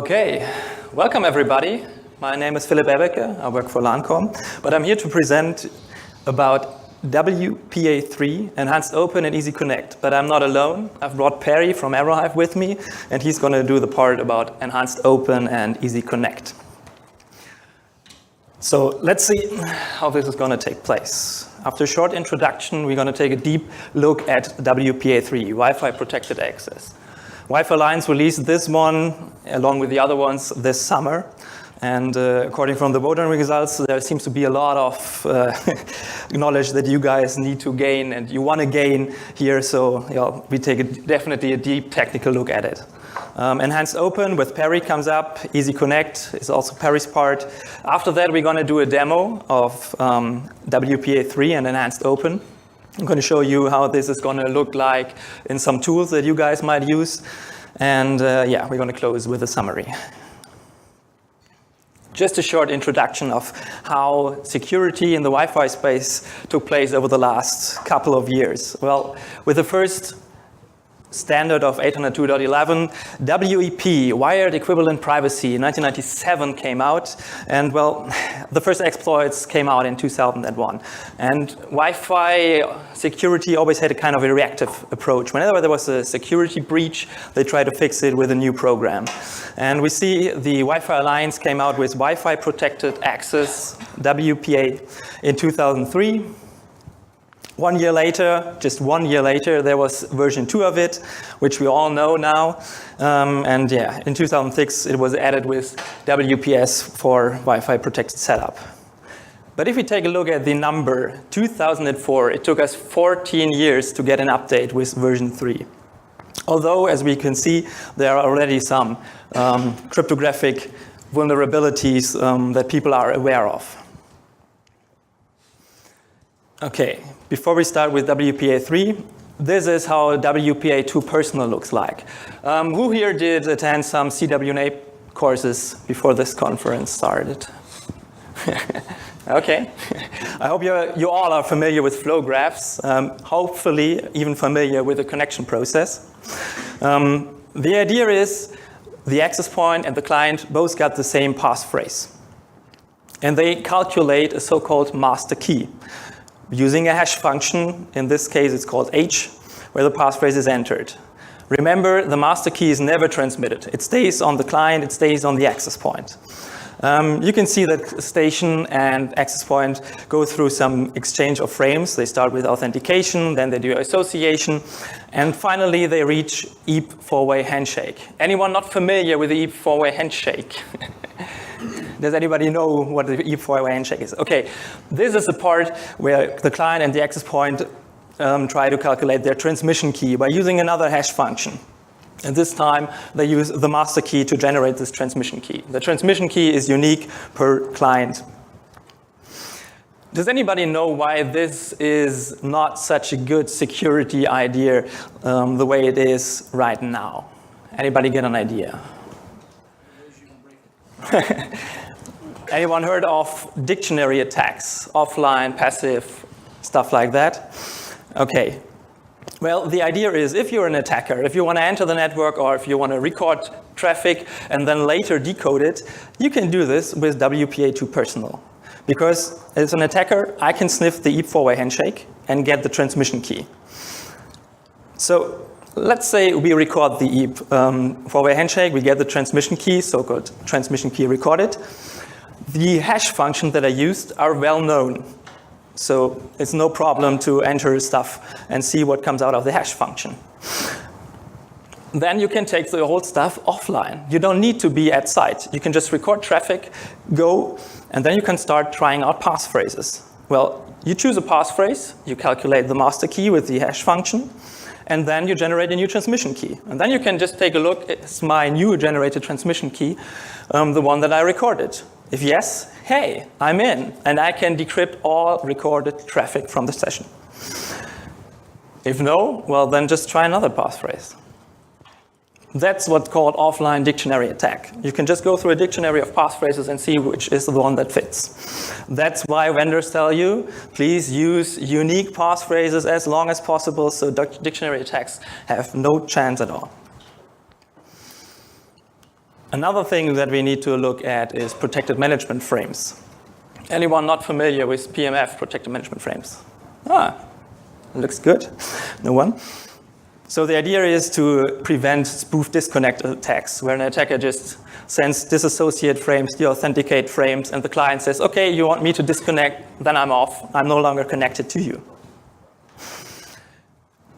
Okay, welcome everybody. My name is Ebbecke. I work for Lancom, but I'm here to present about WPA3, Enhanced Open and Easy Connect. But I'm not alone. I've brought Perry from Aerohive with me, and he's going to do the part about Enhanced Open and Easy Connect. So let's see how this is going to take place. After a short introduction, we're going to take a deep look at WPA3, Wi-Fi Protected Access. Wi-Fi Alliance released this one, along with the other ones, this summer. And according from the voting results, there seems to be a lot of knowledge that you guys need to gain and you want to gain here. So we take definitely a deep technical look at it. Enhanced Open with Perry comes up. Easy Connect is also Perry's part. After that, we're going to do a demo of WPA3 and Enhanced Open. I'm going to show you how this is going to look like in some tools that you guys might use. And yeah, we're going to close with a summary. Just a short introduction of how security in the Wi-Fi space took place over the last couple of years. Well, with the first standard of 802.11, WEP, Wired Equivalent Privacy, in 1997 came out. And well, the first exploits came out in 2001. And Wi-Fi security always had a kind of a reactive approach. Whenever there was a security breach, they tried to fix it with a new program. And we see the Wi-Fi Alliance came out with Wi-Fi Protected Access, WPA, in 2003. 1 year later, just 1 year later, there was version 2 of it, which we all know now. And yeah, in 2006, it was added with WPS for Wi-Fi protected setup. But if we take a look at the number, 2004, it took us 14 years to get an update with version 3. Although, as we can see, there are already some cryptographic vulnerabilities that people are aware of. Okay, before we start with WPA3, this is how WPA2 Personal looks like. Who here did attend some CWNA courses before this conference started? Okay, I hope you all are familiar with flow graphs, hopefully even familiar with the connection process. The idea is the access point and the client both got the same passphrase. And they calculate a so-called master key, using a hash function. In this case, it's called H, where the passphrase is entered. Remember, the master key is never transmitted. It stays on the client, it stays on the access point. You can see that station and access point go through some exchange of frames. They start with authentication, then they do association, and finally they reach EAP four-way handshake. Anyone not familiar with the EAP four-way handshake? Does anybody know what the EAP four-way handshake is? Okay, this is the part where the client and the access point try to calculate their transmission key by using another hash function. And this time, they use the master key to generate this transmission key. The transmission key is unique per client. Does anybody know why this is not such a good security idea the way it is right now? Anybody get an idea? Anyone heard of dictionary attacks? Offline, passive, stuff like that? Okay. Well, the idea is if you're an attacker, if you want to enter the network or if you want to record traffic and then later decode it, you can do this with WPA2 Personal. Because as an attacker, I can sniff the EAP four-way handshake and get the transmission key. So let's say we record the EAP four-way handshake, we get the transmission key, so-called transmission key recorded. The hash functions that I used are well known. So it's no problem to enter stuff and see what comes out of the hash function. Then you can take the whole stuff offline. You don't need to be at site. You can just record traffic, go, and then you can start trying out passphrases. Well, you choose a passphrase, you calculate the master key with the hash function, and then you generate a new transmission key. And then you can just take a look, it's my new generated transmission key, the one that I recorded. If yes, hey, I'm in, and I can decrypt all recorded traffic from the session. If no, well, then just try another passphrase. That's what's called offline dictionary attack. You can just go through a dictionary of passphrases and see which is the one that fits. That's why vendors tell you, please use unique passphrases as long as possible so dictionary attacks have no chance at all. Another thing that we need to look at is protected management frames. Anyone not familiar with PMF, protected management frames? Looks good. No one? So the idea is to prevent spoof disconnect attacks, where an attacker just sends disassociate frames, deauthenticate frames, and the client says, okay, you want me to disconnect, then I'm off. I'm no longer connected to you.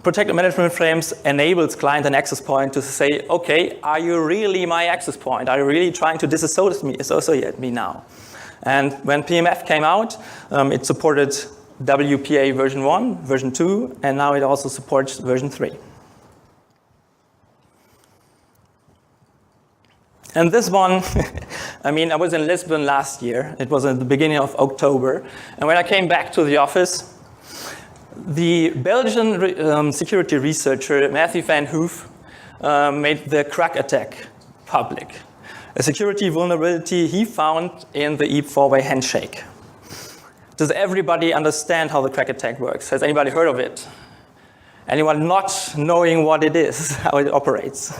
Protected management frames enables client and access point to say, okay, are you really my access point? Are you really trying to disassociate me now? And when PMF came out, it supported WPA version 1, version 2, and now it also supports version 3. And this one, I mean, I was in Lisbon last year. It was at the beginning of October. And when I came back to the office, the Belgian security researcher, Matthew van Hoof, made the KRACK-ATTACK public. A security vulnerability he found in the EAP four-way handshake. Does everybody understand how the KRACK-ATTACK works? Has anybody heard of it? Anyone not knowing what it is, how it operates?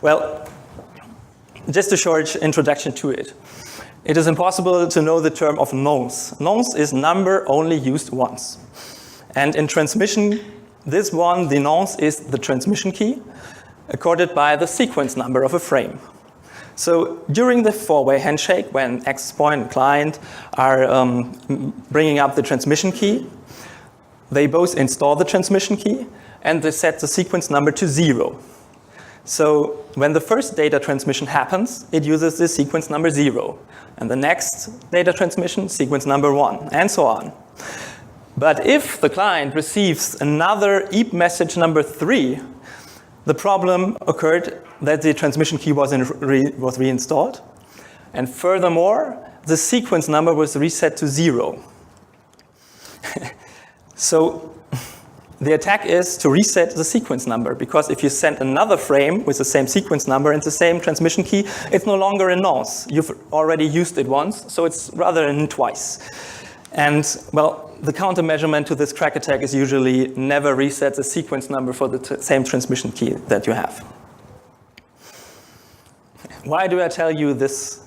Well, just a short introduction to it. It is impossible to know the term of nonce. Nonce is number only used once. And in transmission, this one, the nonce, is the transmission key, accorded by the sequence number of a frame. So during the four-way handshake, when access point and client are bringing up the transmission key, they both install the transmission key, and they set the sequence number to 0. So when the first data transmission happens, it uses the sequence number 0. And the next data transmission, sequence number 1, and so on. But if the client receives another EAP message number 3, the problem occurred that the transmission key was reinstalled. And furthermore, the sequence number was reset to 0. So the attack is to reset the sequence number, because if you send another frame with the same sequence number and the same transmission key, it's no longer a nonce. You've already used it once, so it's rather a twice. And, well, the countermeasurement to this crack attack is usually never reset the sequence number for the same transmission key that you have. Why do I tell you this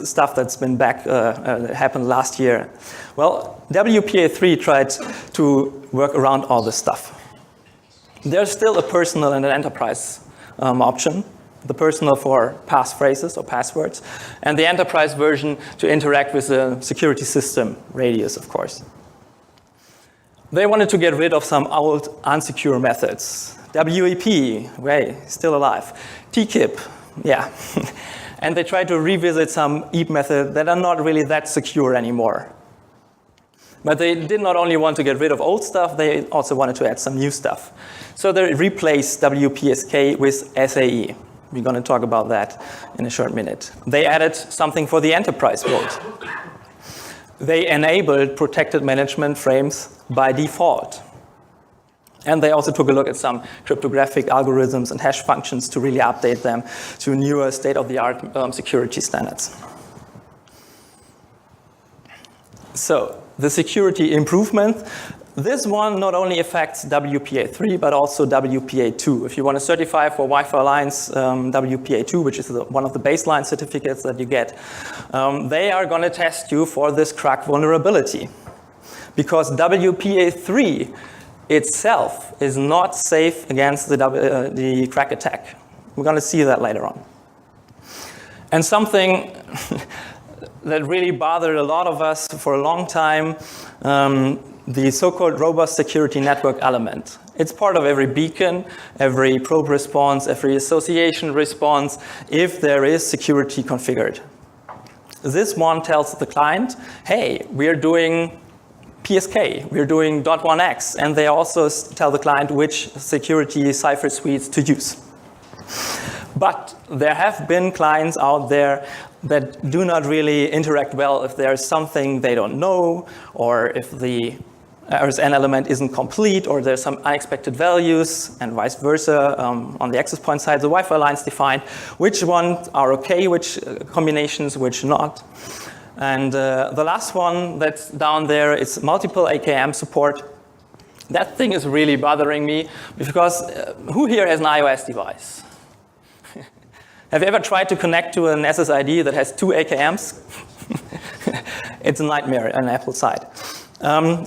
stuff that's been happened last year? Well, WPA3 tried to work around all this stuff. There's still a personal and an enterprise option. The personal for passphrases or passwords, and the enterprise version to interact with the security system, Radius, of course. They wanted to get rid of some old unsecure methods. WEP, way, still alive. TKIP, yeah. And they tried to revisit some EAP methods that are not really that secure anymore. But they did not only want to get rid of old stuff, they also wanted to add some new stuff. So they replaced WPSK with SAE. We're going to talk about that in a short minute. They added something for the enterprise world. They enabled protected management frames by default. And they also took a look at some cryptographic algorithms and hash functions to really update them to newer state-of-the-art security standards. So the security improvement. This one not only affects WPA3, but also WPA2. If you want to certify for Wi-Fi Alliance WPA2, which is one of the baseline certificates that you get, they are going to test you for this crack vulnerability. Because WPA3 itself is not safe against the crack attack. We're going to see that later on. And something that really bothered a lot of us for a long time, the so-called robust security network element. It's part of every beacon, every probe response, every association response, if there is security configured. This one tells the client, hey, we're doing PSK, we're doing .1x, and they also tell the client which security cipher suites to use. But there have been clients out there that do not really interact well if there's something they don't know, or if the RSN element isn't complete, or there's some unexpected values, and vice versa. On the access point side, the Wi-Fi lines define which ones are okay, which combinations, which not. And the last one that's down there is multiple AKM support. That thing is really bothering me, because who here has an iOS device? Have you ever tried to connect to an SSID that has 2 AKMs? It's a nightmare on Apple side.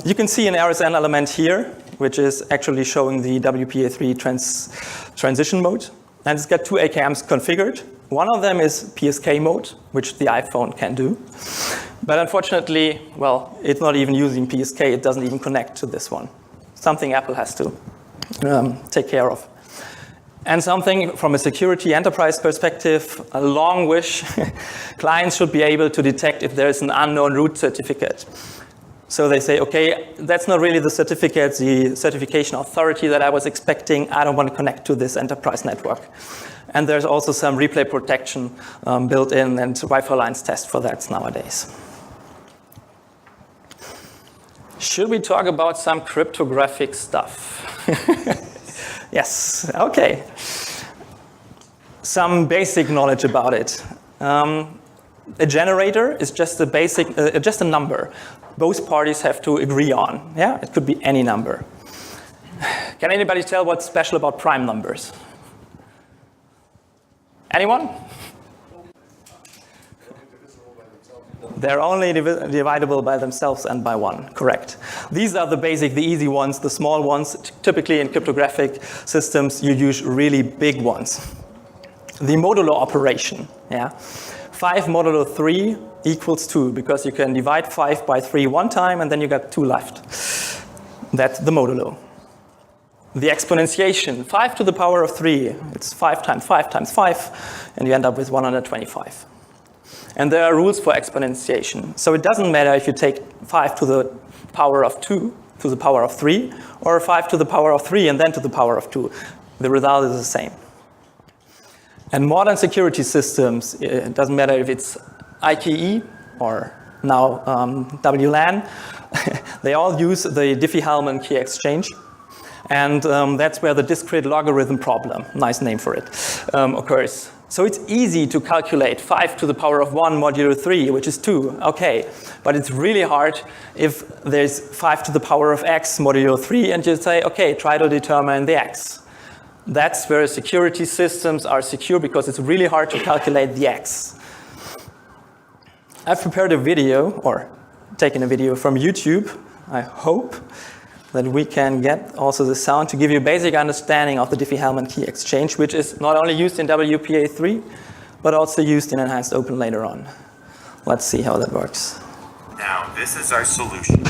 You can see an RSN element here, which is actually showing the WPA3 transition mode. And it's got 2 AKMs configured. One of them is PSK mode, which the iPhone can do. But unfortunately, well, it's not even using PSK. It doesn't even connect to this one. Something Apple has to take care of. And something from a security enterprise perspective, a long wish, clients should be able to detect if there is an unknown root certificate. So they say, okay, that's not really the certificate, the certification authority that I was expecting. I don't want to connect to this enterprise network. And there's also some replay protection built in, and Wi-Fi lines test for that nowadays. Should we talk about some cryptographic stuff? Yes, okay. Some basic knowledge about it. A generator is just a basic, just a number. Both parties have to agree on. Yeah, it could be any number. Can anybody tell what's special about prime numbers? Anyone? They're only divisible by themselves and by 1, correct. These are the basic, the easy ones, the small ones. Typically in cryptographic systems, you use really big ones. The modulo operation, yeah. 5 modulo 3 equals 2, because you can divide 5 by 3 one time, and then you got 2 left. That's the modulo. The exponentiation, 5 to the power of 3, it's 5 times 5 times 5, and you end up with 125. And there are rules for exponentiation. So it doesn't matter if you take 5 to the power of 2 to the power of 3, or 5 to the power of 3 and then to the power of 2. The result is the same. And modern security systems, it doesn't matter if it's IKE or now WLAN, they all use the Diffie-Hellman key exchange. And that's where the discrete logarithm problem, nice name for it, occurs. So it's easy to calculate 5 to the power of 1 modulo 3, which is 2, okay. But it's really hard if there's 5 to the power of x modulo 3, and you say, okay, try to determine the x. That's where security systems are secure, because it's really hard to calculate the x. I've prepared a video, or taken a video from YouTube, I hope that we can get also the sound to give you a basic understanding of the Diffie-Hellman key exchange, which is not only used in WPA3, but also used in Enhanced Open later on. Let's see how that works. Now, this is our solution.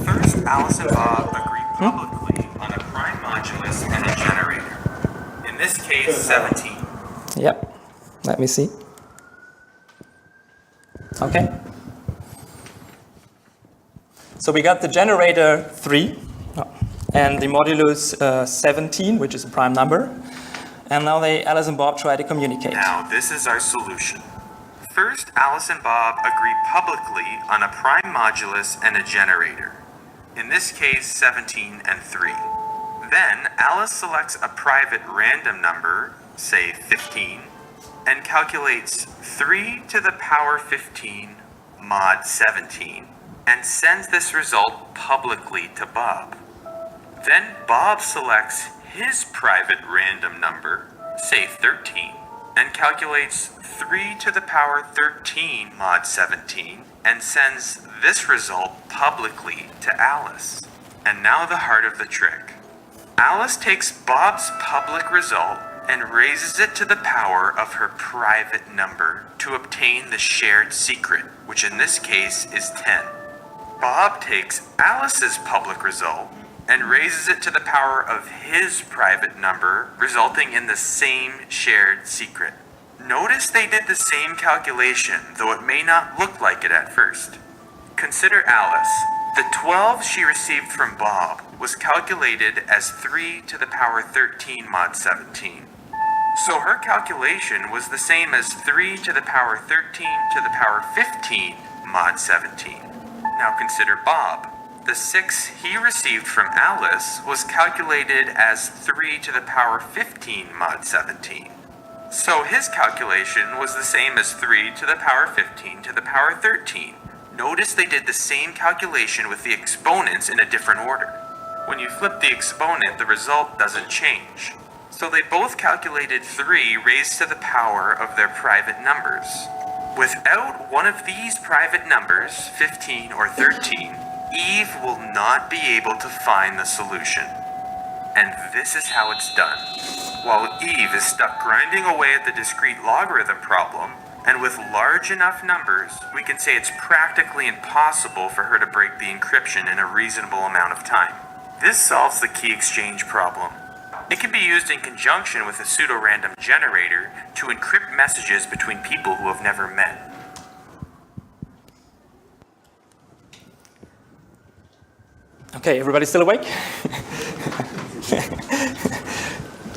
First, Alice and Bob agree publicly on a prime modulus and a generator. In this case, 17. Yep. Let me see. Okay. So we got the generator 3 and the modulus 17, which is a prime number. And now Alice and Bob try to communicate. Now, this is our solution. First, Alice and Bob agree publicly on a prime modulus and a generator. In this case, 17 and 3. Then, Alice selects a private random number, say 15, and calculates 3 to the power 15 mod 17, and sends this result publicly to Bob. Then Bob selects his private random number, say 13, and calculates 3 to the power 13 mod 17, and sends this result publicly to Alice. And now the heart of the trick. Alice takes Bob's public result and raises it to the power of her private number to obtain the shared secret, which in this case is 10. Bob takes Alice's public result and raises it to the power of his private number, resulting in the same shared secret. Notice they did the same calculation, though it may not look like it at first. Consider Alice. The 12 she received from Bob was calculated as 3 to the power 13 mod 17. So her calculation was the same as 3 to the power 13 to the power 15 mod 17. Now consider Bob. The 6 he received from Alice was calculated as 3 to the power 15 mod 17. So his calculation was the same as 3 to the power 15 to the power 13. Notice they did the same calculation with the exponents in a different order. When you flip the exponent, the result doesn't change. So they both calculated 3 raised to the power of their private numbers. Without one of these private numbers, 15 or 13, Eve will not be able to find the solution. And this is how it's done. While Eve is stuck grinding away at the discrete logarithm problem, and with large enough numbers, we can say it's practically impossible for her to break the encryption in a reasonable amount of time. This solves the key exchange problem. It can be used in conjunction with a pseudo-random generator to encrypt messages between people who have never met. Okay, everybody still awake?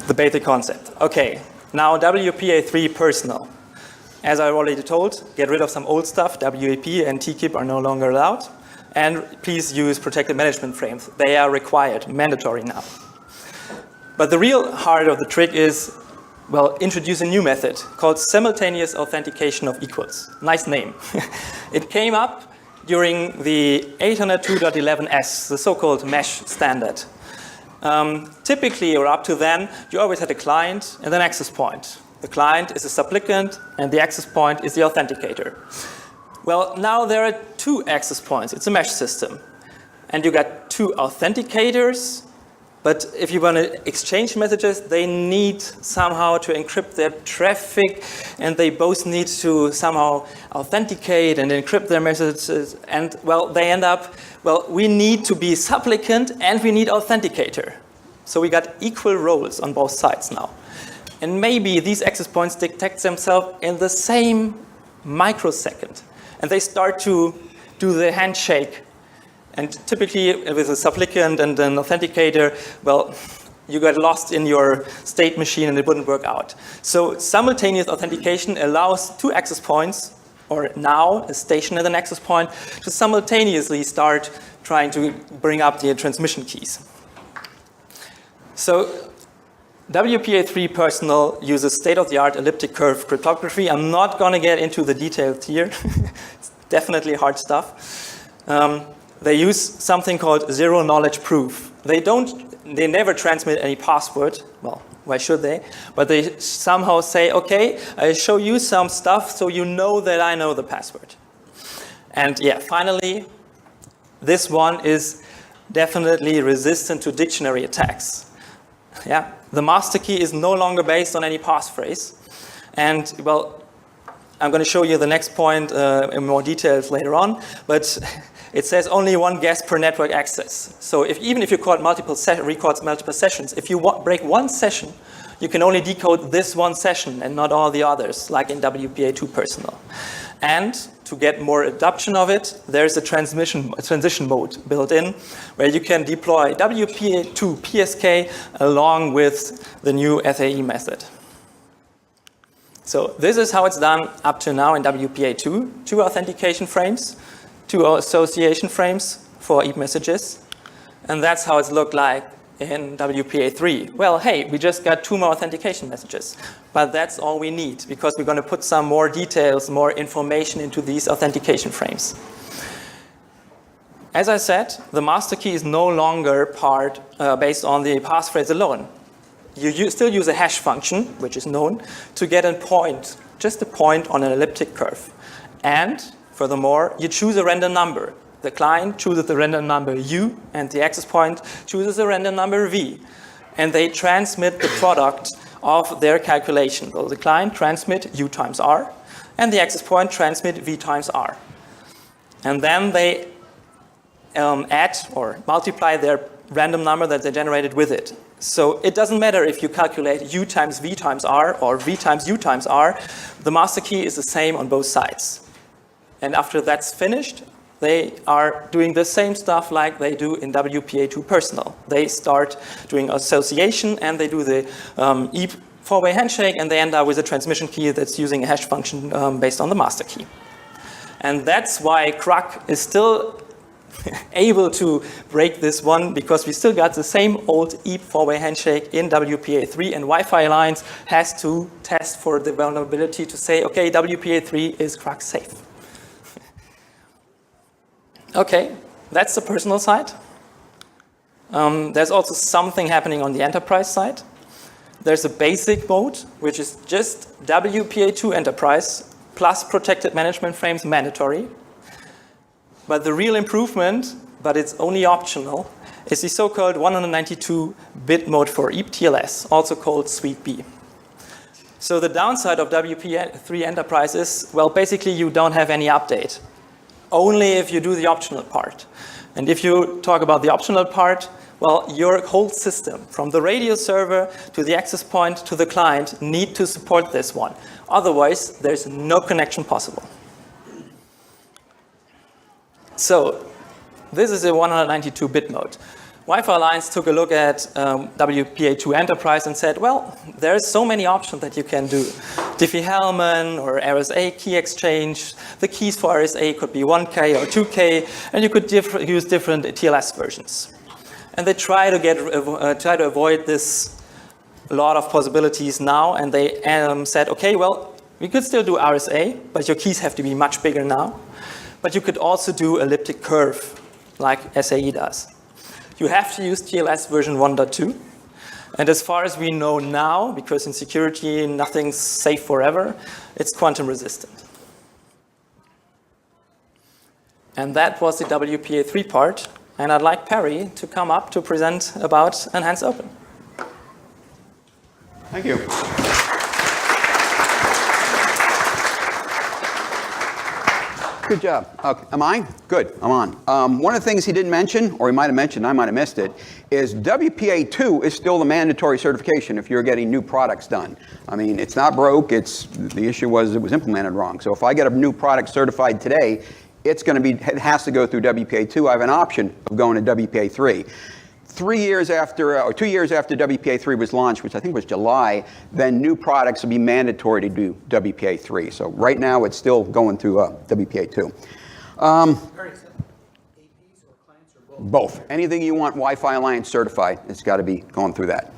The basic concept. Okay, now WPA3 personal. As I already told, get rid of some old stuff. WAP and TKIP are no longer allowed. And please use protected management frames. They are required, mandatory now. But the real heart of the trick is, well, introduce a new method called simultaneous authentication of equals. Nice name. It came up during the 802.11s, the so-called mesh standard. Typically, or up to then, you always had a client and an access point. The client is a supplicant, and the access point is the authenticator. Well, now there are 2 access points. It's a mesh system. And you got 2 authenticators, but if you want to exchange messages, they need somehow to encrypt their traffic, and they both need to somehow authenticate and encrypt their messages. And, well, they end up, well, we need to be supplicant, and we need authenticator. So we got equal roles on both sides now. And maybe these access points detect themselves in the same microsecond. And they start to do the handshake. And typically, with a supplicant and an authenticator, well, you got lost in your state machine and it wouldn't work out. So simultaneous authentication allows 2 access points, or now a station and an access point, to simultaneously start trying to bring up the transmission keys. So WPA3 personal uses state-of-the-art elliptic curve cryptography. I'm not going to get into the details here. It's definitely hard stuff. They use something called zero-knowledge proof. They never transmit any password. Well, why should they? But they somehow say, okay, I show you some stuff so you know that I know the password. And yeah, finally, this one is definitely resistant to dictionary attacks. Yeah, the master key is no longer based on any passphrase. And, well, I'm going to show you the next point in more details later on. But it says only 1 guess per network access. So even if you record multiple sessions, if you break 1 session, you can only decode this 1 session and not all the others, like in WPA2 personal. And to get more adoption of it, there's a transition mode built in where you can deploy WPA2 PSK along with the new SAE method. So this is how it's done up to now in WPA2. 2 authentication frames, 2 association frames for EAP messages. And that's how it's looked like in WPA3. Well, hey, we just got 2 more authentication messages. But that's all we need, because we're going to put some more details, more information into these authentication frames. As I said, the master key is no longer based on the passphrase alone. You still use a hash function, which is known, to get a point, just a point on an elliptic curve. And furthermore, you choose a random number. The client chooses the random number U, and the access point chooses a random number V. And they transmit the product of their calculation. So the client transmits U times R, and the access point transmits V times R. And then they add or multiply their random number that they generated with it. So it doesn't matter if you calculate U times V times R or V times U times R. The master key is the same on both sides. And after that's finished, they are doing the same stuff like they do in WPA2 personal. They start doing association, and they do the EAP 4-way handshake, and they end up with a transmission key that's using a hash function based on the master key. And that's why KRACK is still able to break this one, because we still got the same old EAP 4-way handshake in WPA3, and Wi-Fi Alliance has to test for the vulnerability to say, okay, WPA3 is KRACK safe. Okay, that's the personal side. There's also something happening on the enterprise side. There's a basic mode, which is just WPA2 Enterprise plus protected management frames mandatory. But the real improvement, but it's only optional, is the so-called 192-bit mode for ETLS, also called Suite B. So the downside of WPA3 Enterprise is, well, basically you don't have any update, only if you do the optional part. And if you talk about the optional part, well, your whole system, from the radio server to the access point to the client, need to support this one. Otherwise, there's no connection possible. So this is a 192-bit mode. Wi-Fi Alliance took a look at WPA2 Enterprise and said, well, there's so many options that you can do. Diffie-Hellman or RSA key exchange. The keys for RSA could be 1K or 2K, and you could use different TLS versions. And they try to avoid this lot of possibilities now, and they said, okay, well, we could still do RSA, but your keys have to be much bigger now. But you could also do elliptic curve, like SAE does. You have to use TLS version 1.2. And as far as we know now, because in security nothing's safe forever, it's quantum resistant. And that was the WPA3 part. And I'd like Perry to come up to present about Enhanced Open. Thank you. Good job. Okay. Am I? Good. I'm on. One of the things he didn't mention, or he might have mentioned, I might have missed it, is WPA2 is still the mandatory certification if you're getting new products done. I mean, it's not broke. The issue was it was implemented wrong. So if I get a new product certified today, it has to go through WPA2. I have an option of going to WPA3. 2 years after WPA3 was launched, which I think was July, then new products will be mandatory to do WPA3. So right now it's still going through WPA2. Both. Anything you want Wi-Fi Alliance certified, it's got to be going through that.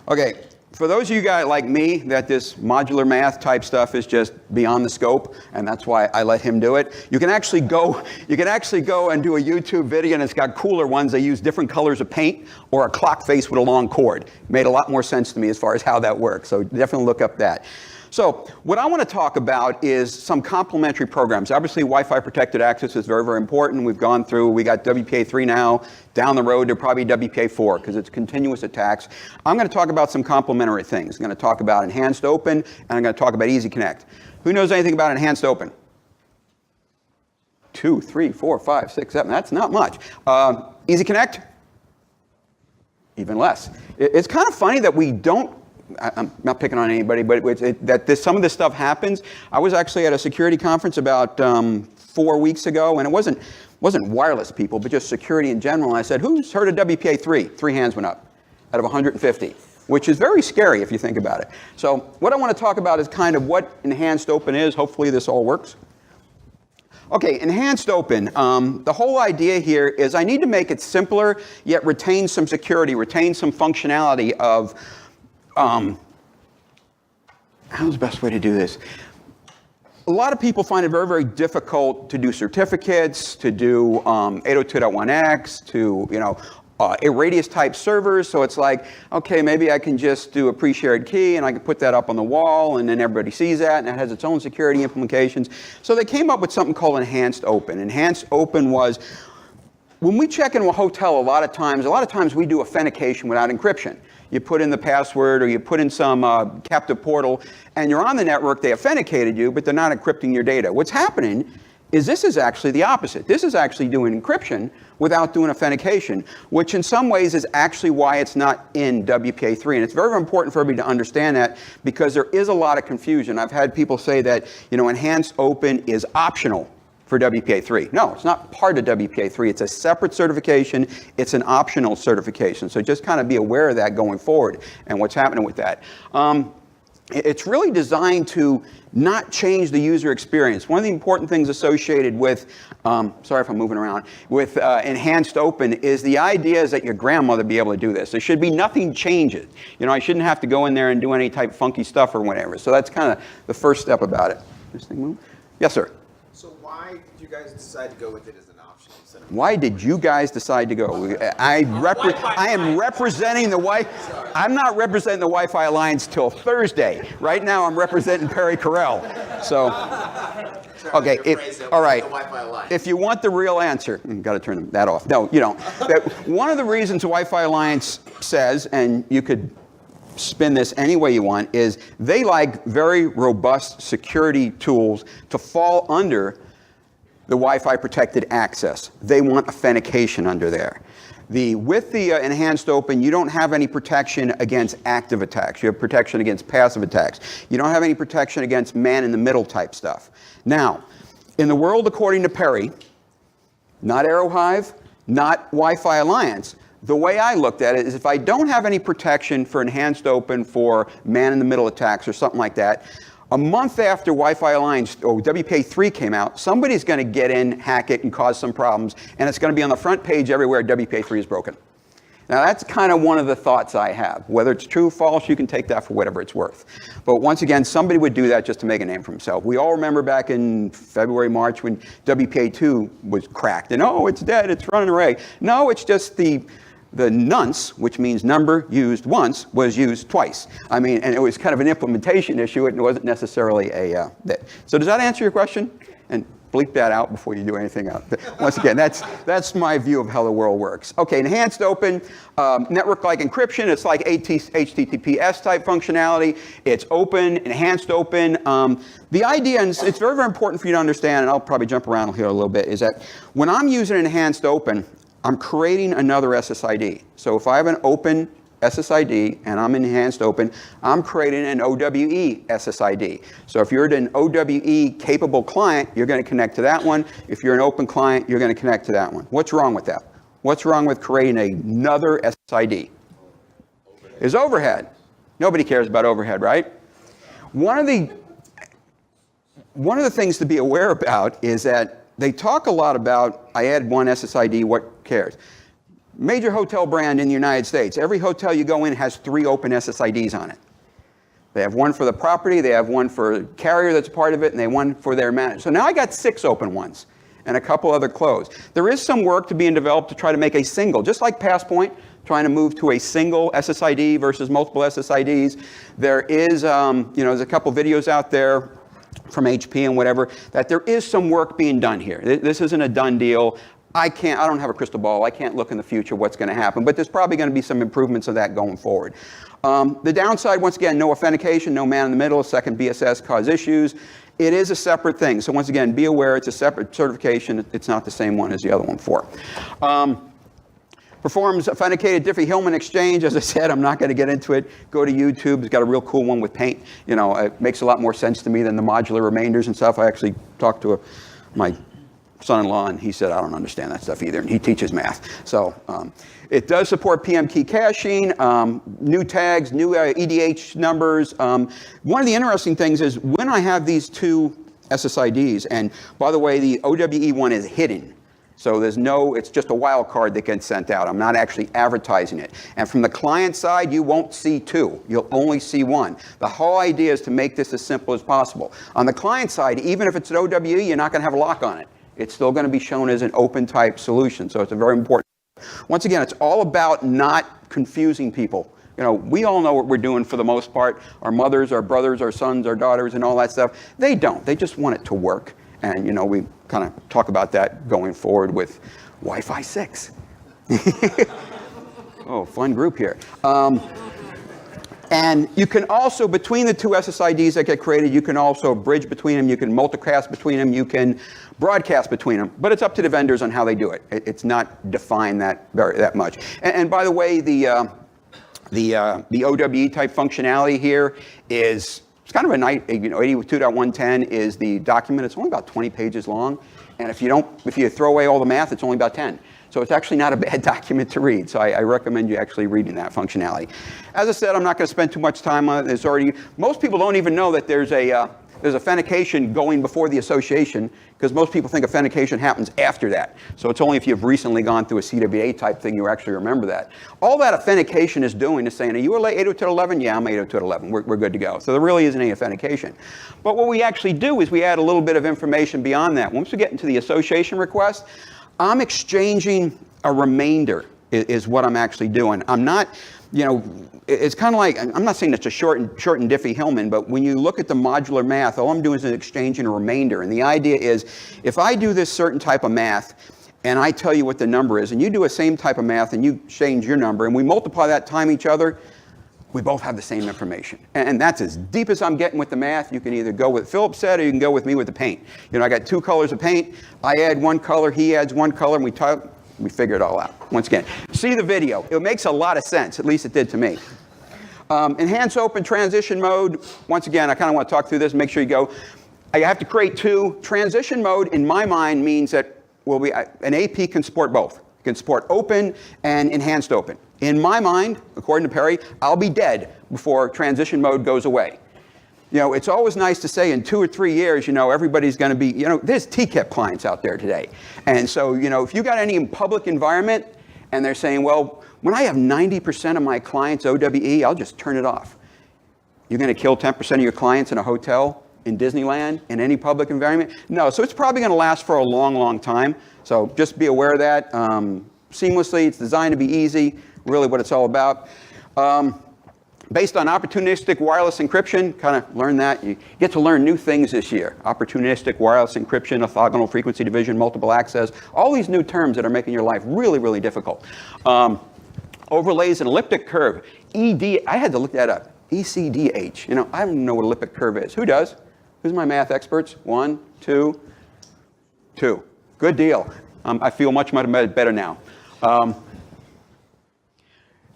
Okay. For those of you guys like me, that this modular math type stuff is just beyond the scope, and that's why I let him do it. You can actually go and do a YouTube video, and it's got cooler ones. They use different colors of paint or a clock face with a long cord. Made a lot more sense to me as far as how that works. So definitely look up that. So what I want to talk about is some complementary programs. Obviously, Wi-Fi protected access is very, very important. We got WPA3 now. Down the road, there'll probably be WPA4 because it's continuous attacks. I'm going to talk about some complementary things. I'm going to talk about Enhanced Open, and I'm going to talk about Easy Connect. Who knows anything about Enhanced Open? 2, 3, 4, 5, 6, 7. That's not much. Easy Connect? Even less. It's kind of funny that we don't. I'm not picking on anybody, but some of this stuff happens. I was actually at a security conference about 4 weeks ago, and it wasn't wireless people, but just security in general. And I said, who's heard of WPA3? 3 hands went up out of 150, which is very scary if you think about it. So what I want to talk about is kind of what Enhanced Open is. Hopefully this all works. Okay, Enhanced Open. The whole idea here is I need to make it simpler, yet retain some security, retain some functionality of how's the best way to do this? A lot of people find it very, very difficult to do certificates, to do 802.1x, to a radius type servers. So it's like, okay, maybe I can just do a pre-shared key and I can put that up on the wall and then everybody sees that and it has its own security implications. So they came up with something called Enhanced Open. Enhanced Open was, when we check into a hotel, a lot of times we do authentication without encryption. You put in the password or you put in some captive portal and you're on the network, they authenticated you, but they're not encrypting your data. What's happening is this is actually the opposite. This is actually doing encryption without doing authentication, which in some ways is actually why it's not in WPA3. And it's very, very important for everybody to understand that because there is a lot of confusion. I've had people say that, Enhanced Open is optional for WPA3. No, it's not part of WPA3. It's a separate certification. It's an optional certification. So just kind of be aware of that going forward and what's happening with that. It's really designed to not change the user experience. One of the important things associated with, sorry if I'm moving around, with Enhanced Open is the idea is that your grandmother be able to do this. There should be nothing changes. I shouldn't have to go in there and do any type of funky stuff or whatever. So that's kind of the first step about it. This thing move? Yes, sir. So why did you guys decide to go with it as an option Why did you guys decide to go? I am representing the I'm not representing the Wi-Fi Alliance till Thursday. Right now I'm representing Perry Correll. So, okay, all right. If you want the real answer, got to turn that off. No, you don't. One of the reasons the Wi-Fi Alliance says, and you could spin this any way you want, is they like very robust security tools to fall under the Wi-Fi protected access. They want authentication under there. With the enhanced open, you don't have any protection against active attacks. You have protection against passive attacks. You don't have any protection against man-in-the-middle type stuff. Now, in the world according to Perry, not AeroHive, not Wi-Fi Alliance, the way I looked at it is if I don't have any protection for enhanced open for man-in-the-middle attacks or something like that, a month after Wi-Fi Alliance or WPA3 came out, somebody's going to get in, hack it, and cause some problems, and it's going to be on the front page everywhere WPA3 is broken. Now that's kind of one of the thoughts I have. Whether it's true or false, you can take that for whatever it's worth. But once again, somebody would do that just to make a name for himself. We all remember back in February, March when WPA2 was cracked, and oh, it's dead, it's running away. No, it's just the nonce, which means number used once, was used twice. I mean, and it was kind of an implementation issue. It wasn't necessarily a... So does that answer your question? And bleep that out before you do anything else. Once again, that's my view of how the world works. Okay, enhanced open, network-like encryption. It's like HTTPS type functionality. It's open, enhanced open. The idea, and it's very, very important for you to understand, and I'll probably jump around here a little bit, is that when I'm using enhanced open, I'm creating another SSID. So if I have an open SSID and I'm enhanced open, I'm creating an OWE SSID. So if you're an OWE capable client, you're going to connect to that one. If you're an open client, you're going to connect to that one. What's wrong with that? What's wrong with creating another SSID? Is overhead. Nobody cares about overhead, right? One of the things to be aware about is that they talk a lot about, I add one SSID, what cares? Major hotel brand in the United States. Every hotel you go in has 3 open SSIDs on it. They have one for the property, they have one for the carrier that's part of it, and they have one for their manager. So now I got 6 open ones and a couple other closed. There is some work to being developed to try to make a single, just like Passpoint, trying to move to a single SSID versus multiple SSIDs. There is, there's a couple videos out there from HP and whatever, that there is some work being done here. This isn't a done deal. I don't have a crystal ball. I can't look in the future what's going to happen, but there's probably going to be some improvements of that going forward. The downside, once again, no authentication, no man in the middle, second BSS cause issues. It is a separate thing. So once again, be aware it's a separate certification. It's not the same one as the other one for. Performs authenticated Diffie-Hellman exchange. As I said, I'm not going to get into it. Go to YouTube. It's got a real cool one with paint. You know, it makes a lot more sense to me than the modular remainders and stuff. I actually talked to my son-in-law, and he said, I don't understand that stuff either, and he teaches math. So it does support PM key caching, new tags, new EDH numbers. One of the interesting things is when I have these 2 SSIDs, and by the way, the OWE one is hidden. So it's just a wild card that gets sent out. I'm not actually advertising it. And from the client side, you won't see 2. You'll only see 1. The whole idea is to make this as simple as possible. On the client side, even if it's an OWE, you're not going to have a lock on it. It's still going to be shown as an open type solution. So it's a very important. Once again, it's all about not confusing people. You know, we all know what we're doing for the most part. Our mothers, our brothers, our sons, our daughters, and all that stuff. They don't. They just want it to work. And, you know, we kind of talk about that going forward with Wi-Fi 6. Oh, fun group here. And you can also, between the 2 SSIDs that get created, you can also bridge between them. You can multicast between them. You can broadcast between them. But it's up to the vendors on how they do it. It's not defined that much. And by the way, the OWE type functionality here is... It's kind of a nice, 82.110 is the document. It's only about 20 pages long. And if you throw away all the math, it's only about 10. So it's actually not a bad document to read. So I recommend you actually reading that functionality. As I said, I'm not going to spend too much time on it. Most people don't even know that there's authentication going before the association, because most people think authentication happens after that. So it's only if you've recently gone through a CWA type thing you actually remember that. All that authentication is doing is saying, are you 802.11? Yeah, I'm 802.11. We're good to go. So there really isn't any authentication. But what we actually do is we add a little bit of information beyond that. Once we get into the association request, I'm exchanging a remainder is what I'm actually doing. I'm not, it's kind of like, I'm not saying it's a short and Diffie-Hellman, but when you look at the modular math, all I'm doing is exchanging a remainder. And the idea is, if I do this certain type of math, and I tell you what the number is, and you do a same type of math, and you change your number, and we multiply that time each other, we both have the same information. And that's as deep as I'm getting with the math. You can either go with Philip said, or you can go with me with the paint. I got 2 colors of paint. I add 1 color, he adds 1 color, and we figure it all out. Once again, see the video. It makes a lot of sense, at least it did to me. Enhance open transition mode. Once again, I kind of want to talk through this, make sure you go. I have to create 2. Transition mode, in my mind, means that an AP can support both. It can support open and enhanced open. In my mind, according to Perry, I'll be dead before transition mode goes away. It's always nice to say in 2 or 3 years, everybody's going to be, there's TCAP clients out there today. And so, if you got any public environment and they're saying, well, when I have 90% of my clients OWE, I'll just turn it off. You're going to kill 10% of your clients in a hotel, in Disneyland, in any public environment? No, so it's probably going to last for a long, long time. So just be aware of that. Seamlessly, it's designed to be easy, really what it's all about. Based on opportunistic wireless encryption, kind of learn that. You get to learn new things this year. Opportunistic wireless encryption, orthogonal frequency division, multiple access, all these new terms that are making your life really, really difficult. Overlays an elliptic curve. I had to look that up. ECDH. I don't know what elliptic curve is. Who does? Who's my math experts? 1, 2, 2. Good deal. I feel much, much better now.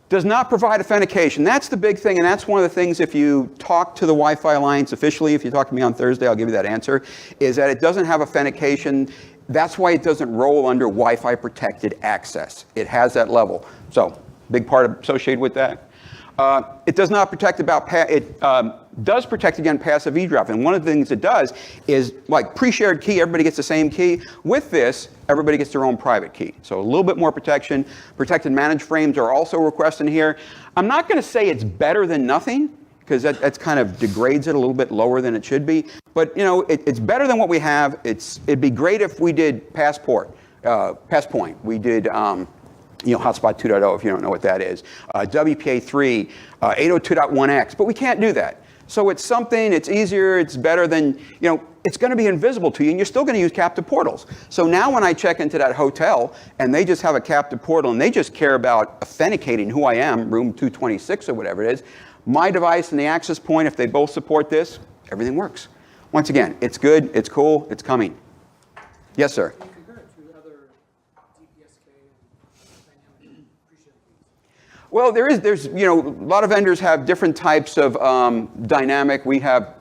Does not provide authentication. That's the big thing, and that's one of the things, if you talk to the Wi-Fi Alliance officially, if you talk to me on Thursday, I'll give you that answer, is that it doesn't have authentication. That's why it doesn't roll under Wi-Fi protected access. It has that level. So, big part associated with that. It does not protect does protect against passive eavesdropping. And one of the things it does is, like pre-shared key, everybody gets the same key. With this, everybody gets their own private key. So a little bit more protection. Protected managed frames are also requested here. I'm not going to say it's better than nothing, because that's kind of degrades it a little bit lower than it should be. But it's better than what we have. It'd be great if we did Passport, Passpoint. We did Hotspot 2.0, if you don't know what that is. WPA3, 802.1x, but we can't do that. So it's something, it's easier, it's better than, it's going to be invisible to you, and you're still going to use captive portals. So now when I check into that hotel, and they just have a captive portal, and they just care about authenticating who I am, room 226 or whatever it is, my device and the access point, if they both support this, everything works. Once again, it's good, it's cool, it's coming. Yes, sir? Can you compare it to other DPSK and dynamic pre-shared keys? Well, there's a lot of vendors have different types of dynamic. We have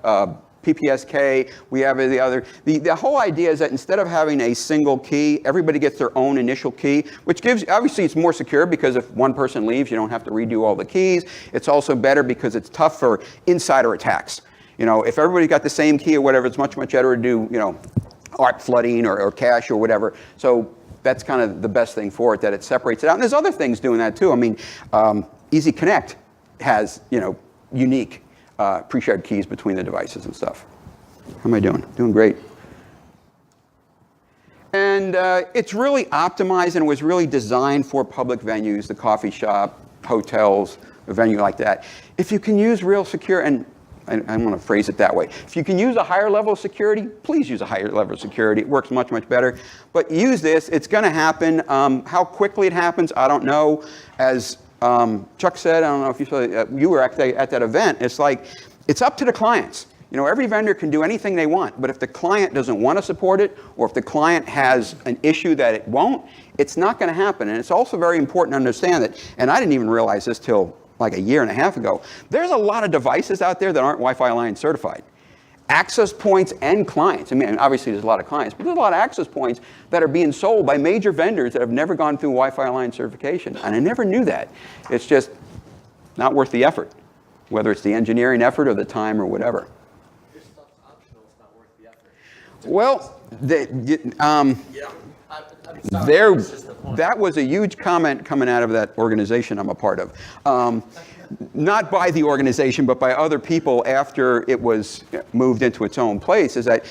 PPSK, we have the other. The whole idea is that instead of having a single key, everybody gets their own initial key, which gives, obviously it's more secure because if one person leaves, you don't have to redo all the keys. It's also better because it's tough for insider attacks. If everybody got the same key or whatever, it's much, much better to do, ARP flooding or cache or whatever. So that's kind of the best thing for it, that it separates it out. And there's other things doing that too. I mean, Easy Connect has, unique pre-shared keys between the devices and stuff. How am I doing? Doing great. And it's really optimized and was really designed for public venues, the coffee shop, hotels, a venue like that. If you can use real secure, and I want to phrase it that way. If you can use a higher level of security, please use a higher level of security. It works much, much better. But use this. It's going to happen. How quickly it happens, I don't know. As Chuck said, I don't know if you saw, you were at that event. It's like, it's up to the clients. Every vendor can do anything they want. But if the client doesn't want to support it, or if the client has an issue that it won't, it's not going to happen. And it's also very important to understand that, and I didn't even realize this till like a year and a half ago, there's a lot of devices out there that aren't Wi-Fi Alliance certified. Access points and clients. I mean, obviously there's a lot of clients, but there's a lot of access points that are being sold by major vendors that have never gone through Wi-Fi Alliance certification. And I never knew that. It's just not worth the effort, whether it's the engineering effort or the time or whatever. If stuff's optional, it's not worth the effort. Well, Yeah, I'm sorry, it's just the point. That was a huge comment coming out of that organization I'm a part of. Not by the organization, but by other people after it was moved into its own place, is that,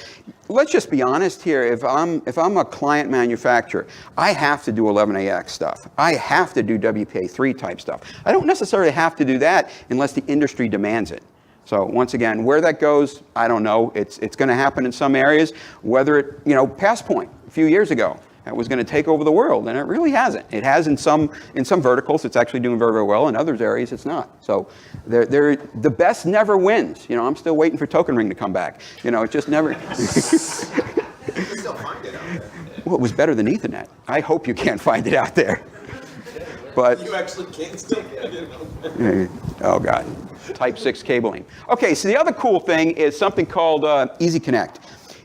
let's just be honest here, if I'm a client manufacturer, I have to do 11AX stuff. I have to do WPA3 type stuff. I don't necessarily have to do that unless the industry demands it. So once again, where that goes, I don't know. It's going to happen in some areas. Whether it, Passpoint a few years ago, that was going to take over the world, and it really hasn't. It has in some verticals. It's actually doing very, very well. In other areas, it's not. So the best never wins. I'm still waiting for Token Ring to come back. It just never. You can still find it out there. Well, it was better than Ethernet. I hope you can't find it out there. But You actually can still get it. oh God, Type 6 cabling. Okay, so the other cool thing is something called Easy Connect.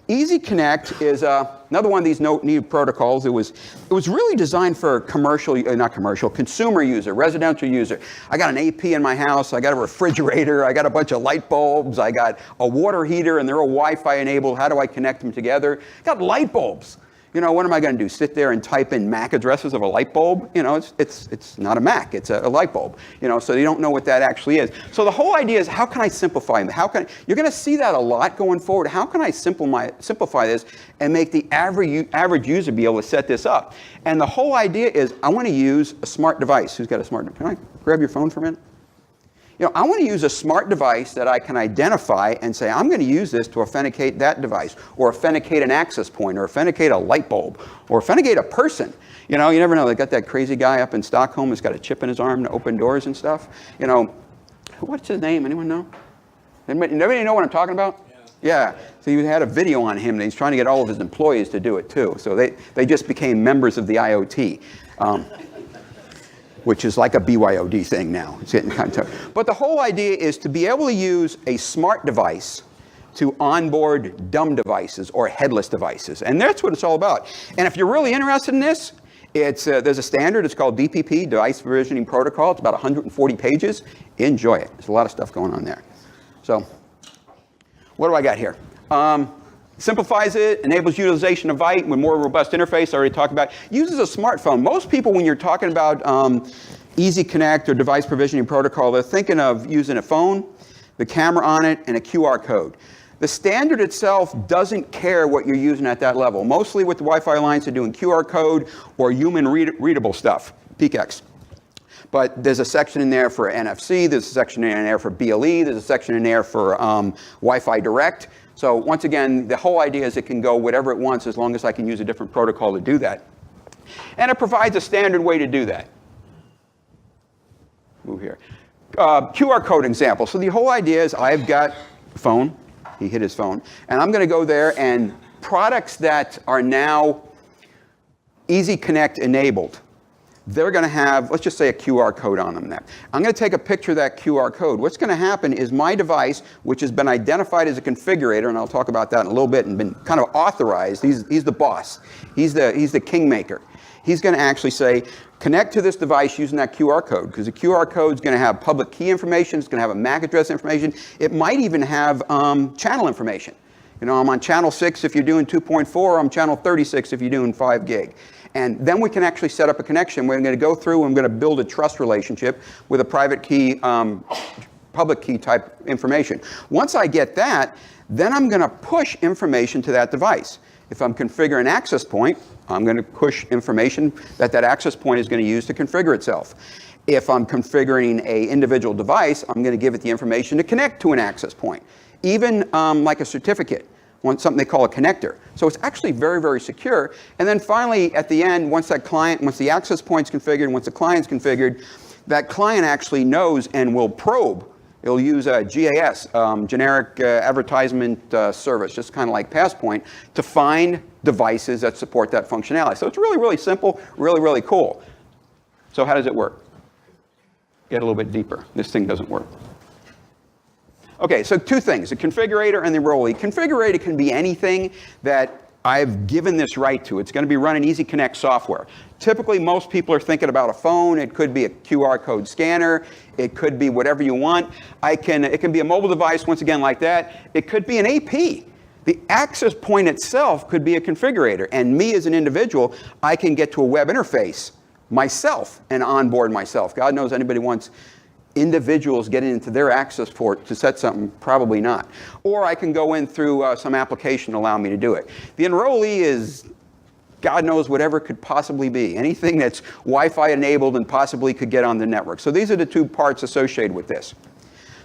Easy Connect is another one of these new protocols. It was really designed for consumer user, residential user. I got an AP in my house. I got a refrigerator. I got a bunch of light bulbs. I got a water heater, and they're all Wi-Fi enabled. How do I connect them together? Got light bulbs. What am I going to do? Sit there and type in MAC addresses of a light bulb? It's not a MAC. It's a light bulb. So you don't know what that actually is. So the whole idea is, how can I simplify them? You're going to see that a lot going forward. How can I simplify this and make the average user be able to set this up? And the whole idea is, I want to use a smart device. Who's got a smart device? Can I grab your phone for a minute? I want to use a smart device that I can identify and say, I'm going to use this to authenticate that device, or authenticate an access point, or authenticate a light bulb, or authenticate a person. You never know. They got that crazy guy up in Stockholm who's got a chip in his arm to open doors and stuff. What's his name? Anyone know? Anybody know what I'm talking about? Yeah. So you had a video on him, and he's trying to get all of his employees to do it too. So they just became members of the IoT. Which is like a BYOD thing now. It's getting kind of tough. But the whole idea is to be able to use a smart device to onboard dumb devices or headless devices. And that's what it's all about. And if you're really interested in this, there's a standard. It's called DPP, Device Provisioning Protocol. It's about 140 pages. Enjoy it. There's a lot of stuff going on there. So what do I got here? Simplifies it, enables utilization of VITE with more robust interface. I already talked about. Uses a smartphone. Most people, when you're talking about Easy Connect or device provisioning protocol, they're thinking of using a phone, the camera on it, and a QR code. The standard itself doesn't care what you're using at that level. Mostly with the Wi-Fi lines, they're doing QR code or human readable stuff, PCAX. But there's a section in there for NFC. There's a section in there for BLE. There's a section in there for Wi-Fi Direct. So once again, the whole idea is it can go whatever it wants as long as I can use a different protocol to do that. And it provides a standard way to do that. Move here. QR code example. So the whole idea is, I've got a phone. He hit his phone. And I'm going to go there, and products that are now Easy Connect enabled, they're going to have, let's just say, a QR code on them now. I'm going to take a picture of that QR code. What's going to happen is my device, which has been identified as a configurator, and I'll talk about that in a little bit, and been kind of authorized. He's the boss. He's the kingmaker. He's going to actually say, connect to this device using that QR code, because the QR code is going to have public key information. It's going to have a MAC address information. It might even have channel information. I'm on channel 6 if you're doing 2.4. I'm channel 36 if you're doing 5 gig. And then we can actually set up a connection. We're going to go through and we're going to build a trust relationship with a private key, public key type information. Once I get that, then I'm going to push information to that device. If I'm configuring an access point, I'm going to push information that access point is going to use to configure itself. If I'm configuring an individual device, I'm going to give it the information to connect to an access point. Even like a certificate. Something they call a connector. So it's actually very, very secure. And then finally, at the end, once the access point's configured, once the client's configured, that client actually knows and will probe. It'll use a GAS, generic advertisement service, just kind of like Passpoint, to find devices that support that functionality. So it's really, really simple, really, really cool. So how does it work? Get a little bit deeper. This thing doesn't work. Okay, so two things, the configurator and the enrollee. Configurator can be anything that I've given this right to. It's going to be running Easy Connect software. Typically, most people are thinking about a phone. It could be a QR code scanner. It could be whatever you want. It can be a mobile device, once again, like that. It could be an AP. The access point itself could be a configurator, and me as an individual, I can get to a web interface myself and onboard myself. God knows anybody wants individuals getting into their access port to set something, probably not. Or I can go in through some application to allow me to do it. The enrollee is God knows whatever it could possibly be. Anything that's Wi-Fi enabled and possibly could get on the network. So these are the two parts associated with this.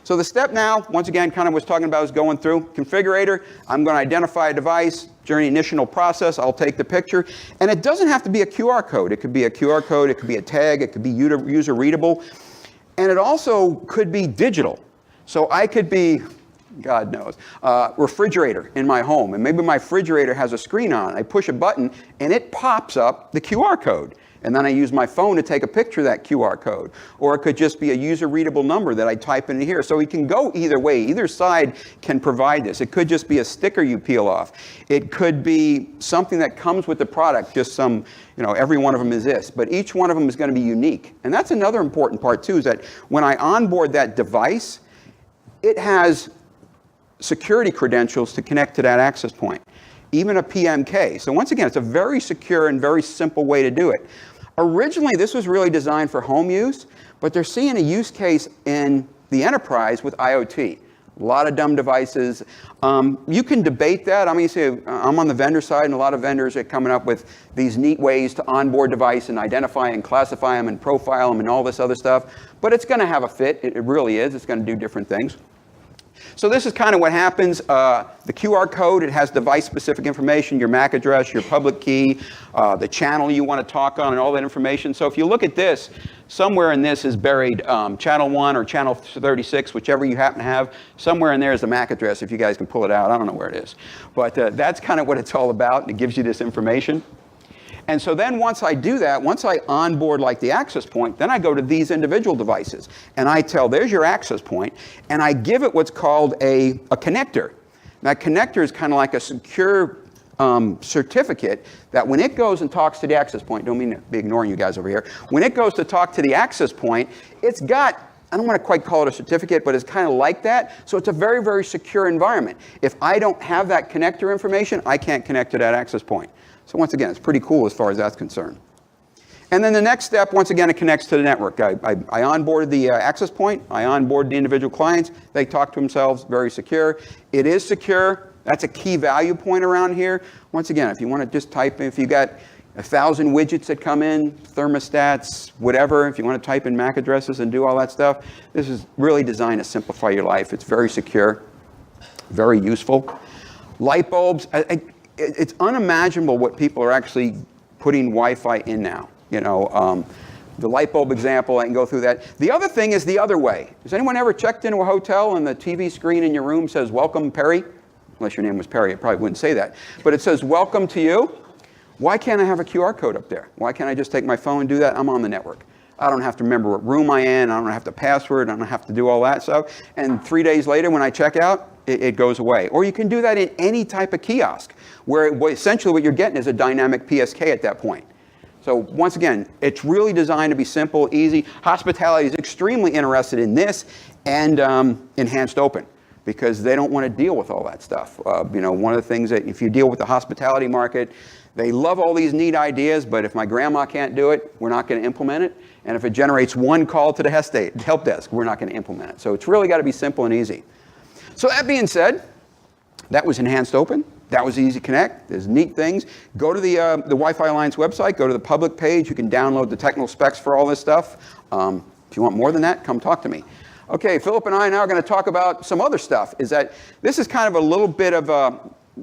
So the step now, once again, kind of was talking about is going through configurator. I'm going to identify a device. During the initial process, I'll take the picture. And it doesn't have to be a QR code. It could be a QR code. It could be a tag. It could be user readable. And it also could be digital. So I could be, God knows, refrigerator in my home. And maybe my refrigerator has a screen on. I push a button and it pops up the QR code. And then I use my phone to take a picture of that QR code. Or it could just be a user-readable number that I type into here. So we can go either way. Either side can provide this. It could just be a sticker you peel off. It could be something that comes with the product, just some, every one of them is this. But each one of them is going to be unique. And that's another important part, too, is that when I onboard that device, it has security credentials to connect to that access point, even a PMK. So once again, it's a very secure and very simple way to do it. Originally, this was really designed for home use, but they're seeing a use case in the enterprise with IoT. A lot of dumb devices. You can debate that. I'm on the vendor side, and a lot of vendors are coming up with these neat ways to onboard device and identify and classify them and profile them and all this other stuff. But it's going to have a fit. It really is. It's going to do different things. So this is kind of what happens. The QR code, it has device-specific information, your MAC address, your public key, the channel you want to talk on, and all that information. So if you look at this, somewhere in this is buried channel 1 or channel 36, whichever you happen to have. Somewhere in there is the MAC address, if you guys can pull it out. I don't know where it is. But that's kind of what it's all about, and it gives you this information. And so then once I do that, once I onboard like the access point, then I go to these individual devices. And I tell, there's your access point, and I give it what's called a connector. That connector is kind of like a secure certificate that when it goes and talks to the access point, don't mean to be ignoring you guys over here, when it goes to talk to the access point, it's got, I don't want to quite call it a certificate, but it's kind of like that. So it's a very, very secure environment. If I don't have that connector information, I can't connect to that access point. So once again, it's pretty cool as far as that's concerned. And then the next step, once again, it connects to the network. I onboarded the access point. I onboarded the individual clients. They talk to themselves, very secure. It is secure. That's a key value point around here. Once again, if you want to just type in, if you got 1,000 widgets that come in, thermostats, whatever, if you want to type in MAC addresses and do all that stuff, this is really designed to simplify your life. It's very secure, very useful. Light bulbs. It's unimaginable what people are actually putting Wi-Fi in now. The light bulb example, I can go through that. The other thing is the other way. Has anyone ever checked into a hotel and the TV screen in your room says, "Welcome, Perry"? Unless your name was Perry, it probably wouldn't say that. But it says, "Welcome to you." Why can't I have a QR code up there? Why can't I just take my phone and do that? I'm on the network. I don't have to remember what room I'm in. I don't have the password. I don't have to do all that stuff. And 3 days later when I check out, it goes away. Or you can do that in any type of kiosk, where essentially what you're getting is a dynamic PSK at that point. So once again, it's really designed to be simple, easy. Hospitality is extremely interested in this and enhanced open, because they don't want to deal with all that stuff. One of the things that if you deal with the hospitality market, they love all these neat ideas, but if my grandma can't do it, we're not going to implement it. And if it generates one call to the help desk, we're not going to implement it. So it's really got to be simple and easy. So that being said, that was enhanced open. That was easy connect. There's neat things. Go to the Wi-Fi Alliance website. Go to the public page. You can download the technical specs for all this stuff. If you want more than that, come talk to me. Okay, Philip and I are now going to talk about some other stuff. Is that this is kind of a little bit of a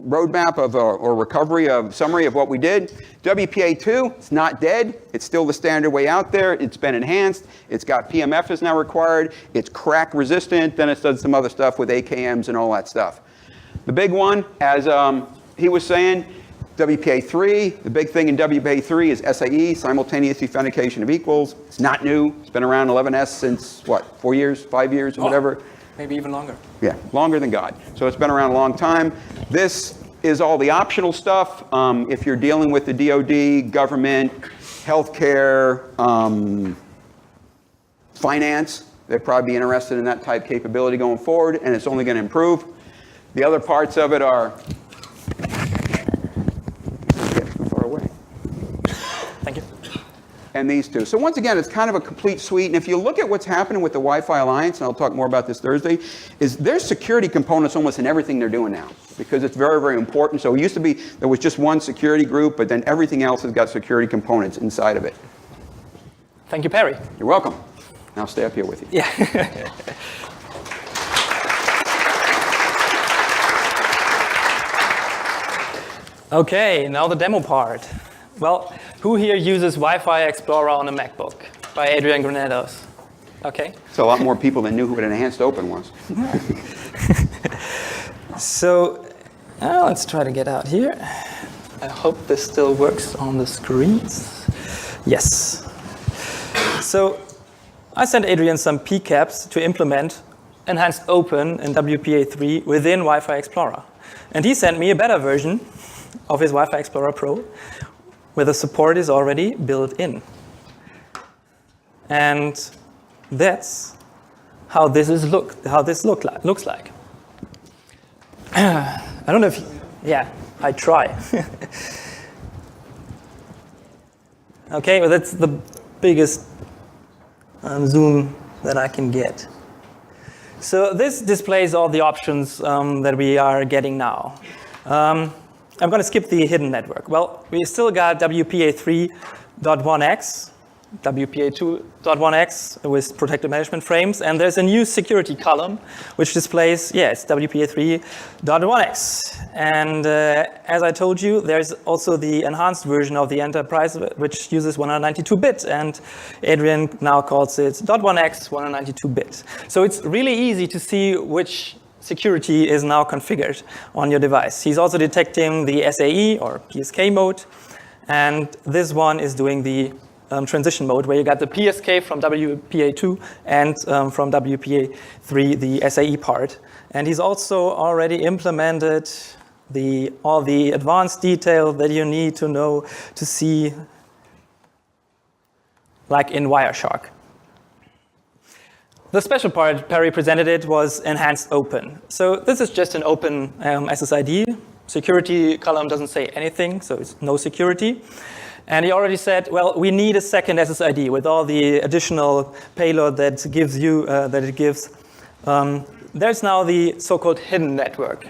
roadmap of or recovery of summary of what we did. WPA2, it's not dead. It's still the standard way out there. It's been enhanced. It's got PMF is now required. It's crack resistant. Then it's done some other stuff with AKMs and all that stuff. The big one, as he was saying, WPA3. The big thing in WPA3 is SAE, simultaneous authentication of equals. It's not new. It's been around 11S since, 4 years, 5 years, or whatever? Maybe even longer. Yeah, longer than God. So it's been around a long time. This is all the optional stuff. If you're dealing with the DoD, government, healthcare, finance, they'd probably be interested in that type capability going forward, and it's only going to improve. The other parts of it are and these two. So once again, it's kind of a complete suite. And if you look at what's happening with the Wi-Fi Alliance, and I'll talk more about this Thursday, is there's security components almost in everything they're doing now, because it's very, very important. So it used to be there was just one security group, but then everything else has got security components inside of it. Thank you, Perry. You're welcome. Now stay up here with you. Yeah. Okay, now the demo part. Well, who here uses Wi-Fi Explorer on a MacBook? By Adrian Granados. Okay. It's a lot more people than knew what Enhanced Open was. So, let's try to get out here. I hope this still works on the screens. Yes. So, I sent Adrian some PCAPs to implement Enhanced Open in WPA3 within Wi-Fi Explorer. And he sent me a better version of his Wi-Fi Explorer Pro, where the support is already built in. And that's how this looks like. I don't know if I try. Okay, well that's the biggest zoom that I can get. So this displays all the options that we are getting now. I'm going to skip the hidden network. Well, we still got WPA3.1x, WPA2.1x with protected management frames, and there's a new security column which displays, it's WPA3.1x. And as I told you, there's also the enhanced version of the enterprise which uses 192-bit, and Adrian now calls it .1x 192-bit. So it's really easy to see which security is now configured on your device. He's also detecting the SAE or PSK mode, and this one is doing the transition mode where you got the PSK from WPA2 and from WPA3 the SAE part. And he's also already implemented all the advanced detail that you need to know to see, like in Wireshark. The special part, Perry presented it, was Enhanced Open. So this is just an open SSID. Security column doesn't say anything, so it's no security. And he already said, well, we need a second SSID with all the additional payload that it gives. There's now the so-called hidden network.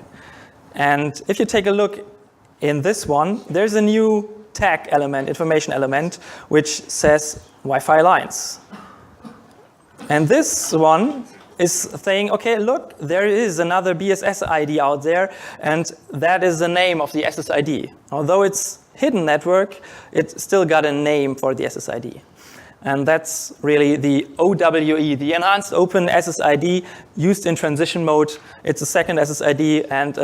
And if you take a look in this one, there's a new tag element, information element, which says Wi-Fi Alliance. And this one is saying, okay, look, there is another BSS ID out there, and that is the name of the SSID. Although it's hidden network, it's still got a name for the SSID. And that's really the OWE, the Enhanced Open SSID used in transition mode. It's a second SSID, and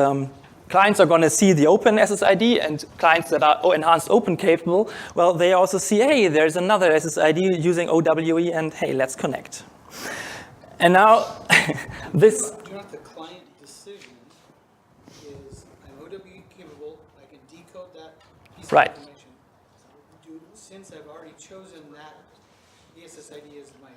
clients are going to see the open SSID, and clients that are Enhanced Open capable, well, they also see, hey, there's another SSID using OWE, and hey, let's connect. And now, this... The client decision is, I'm OWE capable, I can decode that piece of information. Since I've already chosen that, the SSID is my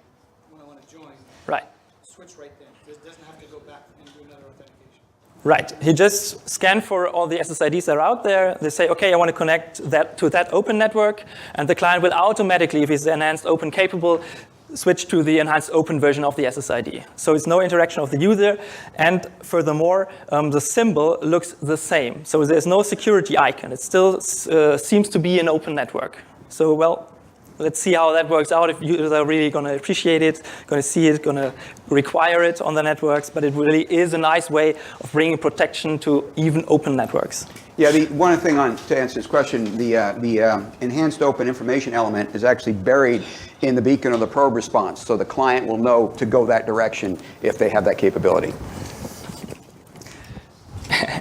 one I want to join. Right. Switch right then. It doesn't have to go back and do another authentication. Right. He just scanned for all the SSIDs that are out there. They say, okay, I want to connect that to that open network, and the client will automatically, if he's Enhanced Open capable, switch to the Enhanced Open version of the SSID. So it's no interaction of the user, and furthermore, the symbol looks the same. So there's no security icon. It still seems to be an open network. So, well, let's see how that works out, if users are really going to appreciate it, going to see it, going to require it on the networks, but it really is a nice way of bringing protection to even open networks. Yeah, one thing to answer this question, the Enhanced Open information element is actually buried in the beacon of the probe response, so the client will know to go that direction if they have that capability.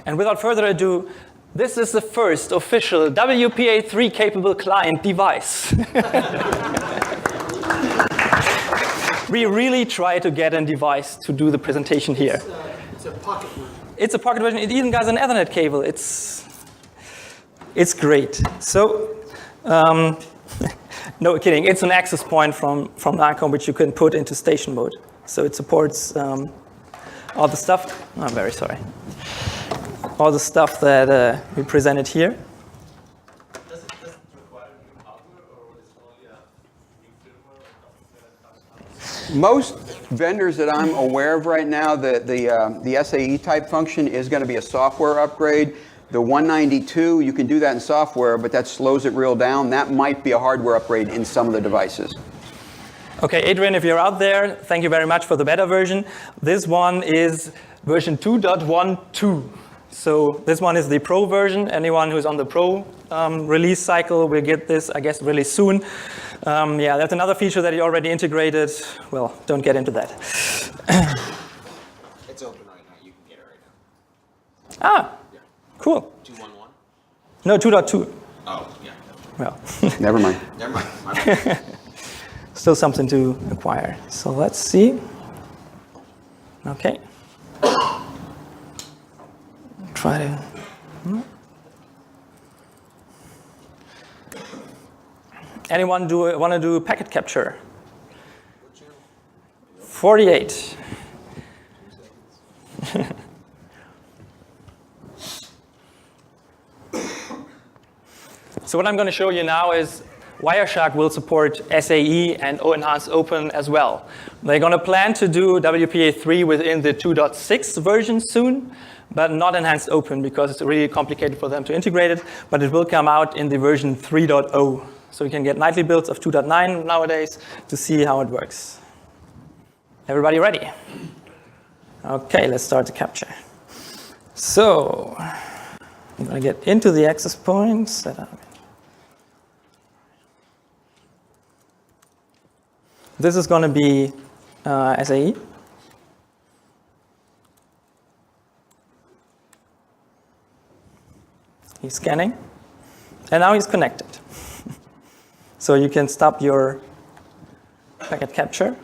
And without further ado, this is the first official WPA3 capable client device. We really try to get a device to do the presentation here. It's a pocket version. It's a pocket version. It even has an Ethernet cable. It's great. So, no kidding. It's an access point from Nikon, which you can put into station mode. So it supports all the stuff. Oh, I'm very sorry. All the stuff that we presented here. Does it require new hardware, or is it only Most vendors that I'm aware of right now, the SAE type function is going to be a software upgrade. The 192, you can do that in software, but that slows it real down. That might be a hardware upgrade in some of the devices. Okay, Adrian, if you're out there, thank you very much for the beta version. This one is version 2.12. So this one is the Pro version. Anyone who's on the Pro release cycle will get this, I guess, really soon. Yeah, that's another feature that you already integrated. Well, don't get into that. It's open right now. You can get it right now. Ah, Yeah. cool. 2.11? No, 2.2. Oh, yeah. Well, Never mind. Never mind. My bad. still something to acquire. So let's see. Okay. Try to. Anyone want to do packet capture? 48. So what I'm going to show you now is Wireshark will support SAE and enhanced open as well. They're going to plan to do WPA3 within the 2.6 version soon, but not enhanced open because it's really complicated for them to integrate it, but it will come out in the version 3.0. So you can get nightly builds of 2.9 nowadays to see how it works. Everybody ready? Okay, let's start the capture. So I'm going to get into the access point setup. This is going to be SAE. He's scanning, and now he's connected. So you can stop your packet capture.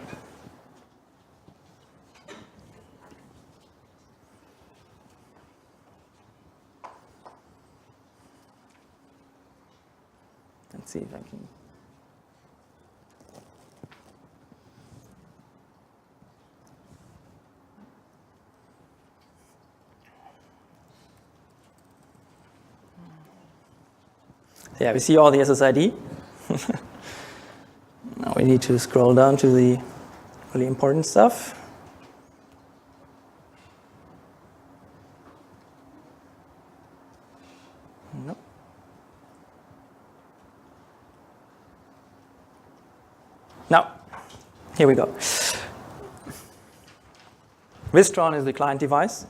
Let's see if I can. Yeah, we see all the SSID. Now we need to scroll down to the really important stuff. Nope. Now, here we go. Vistron is the client device,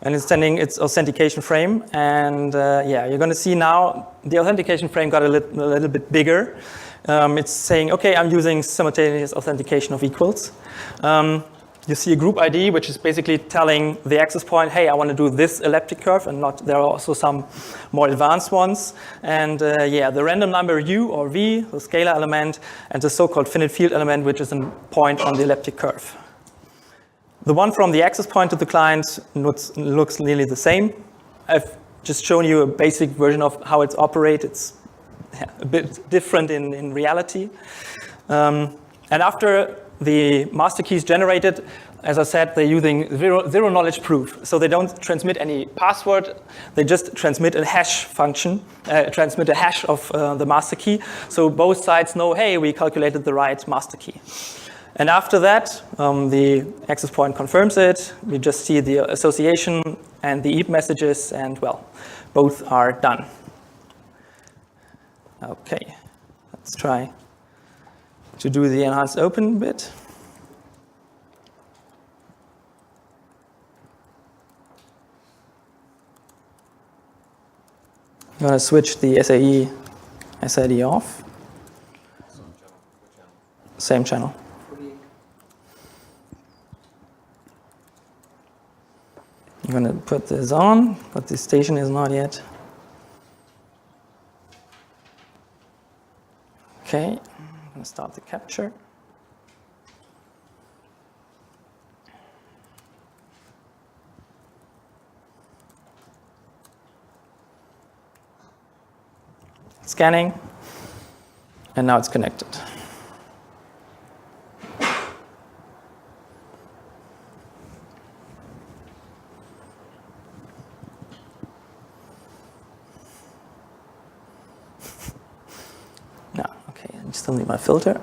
and it's sending its authentication frame. And yeah, you're going to see now the authentication frame got a little bit bigger. It's saying, okay, I'm using simultaneous authentication of equals. You see a group ID, which is basically telling the access point, hey, I want to do this elliptic curve, and not. There are also some more advanced ones. And yeah, the random number U or V, the scalar element, and the so-called finite field element, which is a point on the elliptic curve. The one from the access point to the client looks nearly the same. I've just shown you a basic version of how it's operates. It's a bit different in reality. And after the master key is generated, as I said, they're using zero knowledge proof. So they don't transmit any password. They just transmit a hash function, transmit a hash of the master key. So both sides know, hey, we calculated the right master key. And after that, the access point confirms it. We just see the association and the EAP messages, and well, both are done. Okay, let's try to do the enhanced open bit. I'm going to switch the SAE SID off. Same channel. I'm going to put this on, but the station is not yet. Okay, I'm going to start the capture. Scanning, and now it's connected. Now, okay, I still need my filter,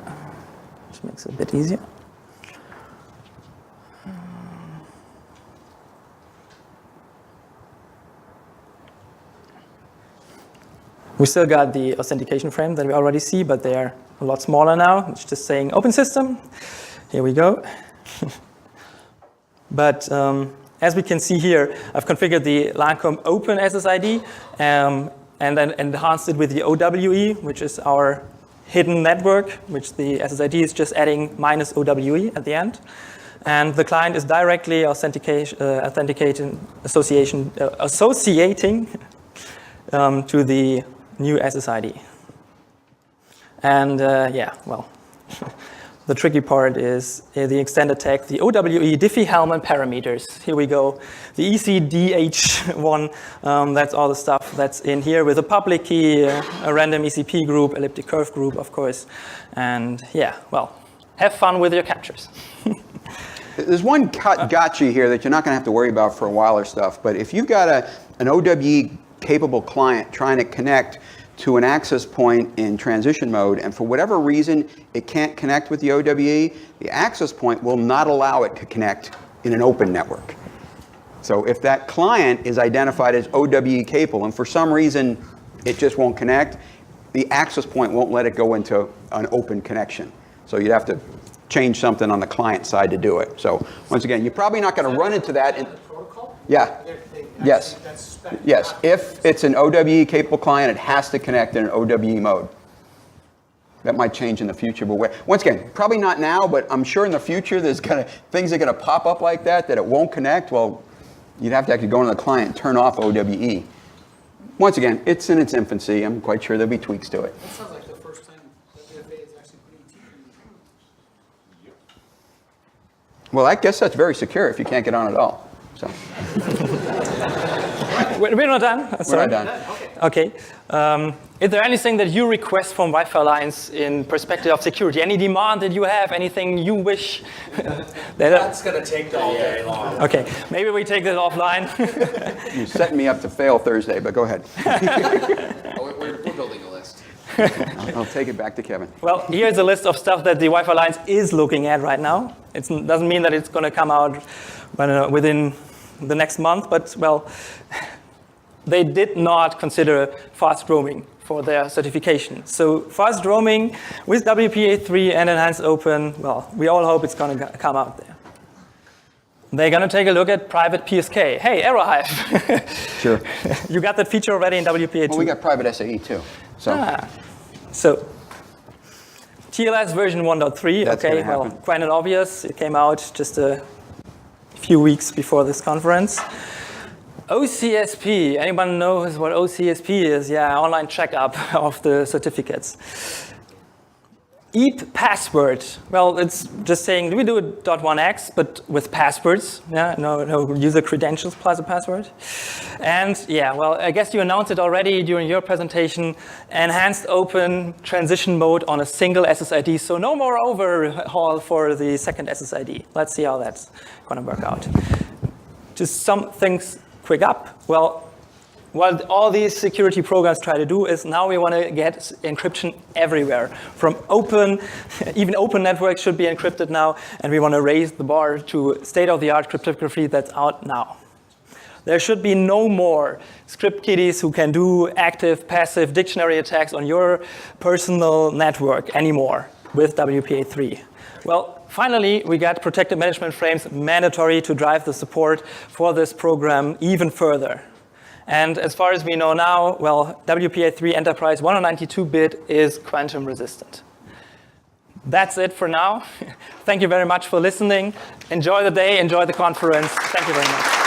which makes it a bit easier. We still got the authentication frame that we already see, but they're a lot smaller now. It's just saying open system. Here we go. But as we can see here, I've configured the Lancome Open SSID and then enhanced it with the OWE, which is our hidden network, which the SSID is just adding minus OWE at the end. And the client is directly associating to the new SSID. And yeah, well, the tricky part is the extended tag, the OWE Diffie-Hellman parameters. Here we go. The ECDH1, that's all the stuff that's in here with a public key, a random ECP group, elliptic curve group, of course. And yeah, well, have fun with your captures. There's one gotcha here that you're not going to have to worry about for a while or stuff, but if you've got an OWE capable client trying to connect to an access point in transition mode, and for whatever reason it can't connect with the OWE, the access point will not allow it to connect in an open network. So if that client is identified as OWE capable and for some reason it just won't connect, the access point won't let it go into an open connection. So you'd have to change something on the client side to do it. So once again, you're probably not going to run into that. Yeah. Yes. Yes. If it's an OWE capable client, it has to connect in an OWE mode. That might change in the future, but once again, probably not now, but I'm sure in the future there's things are going to pop up like that it won't connect. Well, you'd have to actually go into the client and turn off OWE. Once again, it's in its infancy. I'm quite sure there'll be tweaks to it. That sounds like the first time that the FAA is actually putting teeth in. Well, I guess that's very secure if you can't get on at all. So. We're not done? We're not done. Okay. Is there anything that you request from Wi-Fi Alliance in perspective of security? Any demand that you have? Anything you wish? That's going to take all day long. Okay. Maybe we take this offline. You're setting me up to fail Thursday, but go ahead. We're building a list. I'll take it back to Kevin. Well, here's a list of stuff that the Wi-Fi Alliance is looking at right now. It doesn't mean that it's going to come out within the next month, but well, they did not consider fast roaming for their certification. So fast roaming with WPA3 and enhanced open, well, we all hope it's going to come out there. They're going to take a look at private PSK. Hey, AeroHive. Sure. You got that feature already in WPA2. Well, we got private SAE too. So TLS version 1.3, That's okay, well, quite obvious. It came out just a few weeks before this conference. OCSP, anyone knows what OCSP is? Yeah, online checkup of the certificates. EAP password, well, it's just saying, we do a .1x, but with passwords, yeah, no user credentials plus a password. And yeah, well, I guess you announced it already during your presentation, enhanced open transition mode on a single SSID, so no more overhaul for the second SSID. Let's see how that's gonna work out. Just some things quick up. Well, what all these security programs try to do is now we want to get encryption everywhere. From open, even open networks should be encrypted now, and we want to raise the bar to state-of-the-art cryptography that's out now. There should be no more script kiddies who can do active, passive dictionary attacks on your personal network anymore with WPA3. Well, finally, we got protected management frames mandatory to drive the support for this program even further. And as far as we know now, well, WPA3 Enterprise 192-bit is quantum resistant. That's it for now. Thank you very much for listening. Enjoy the day, enjoy the conference. Thank you very much.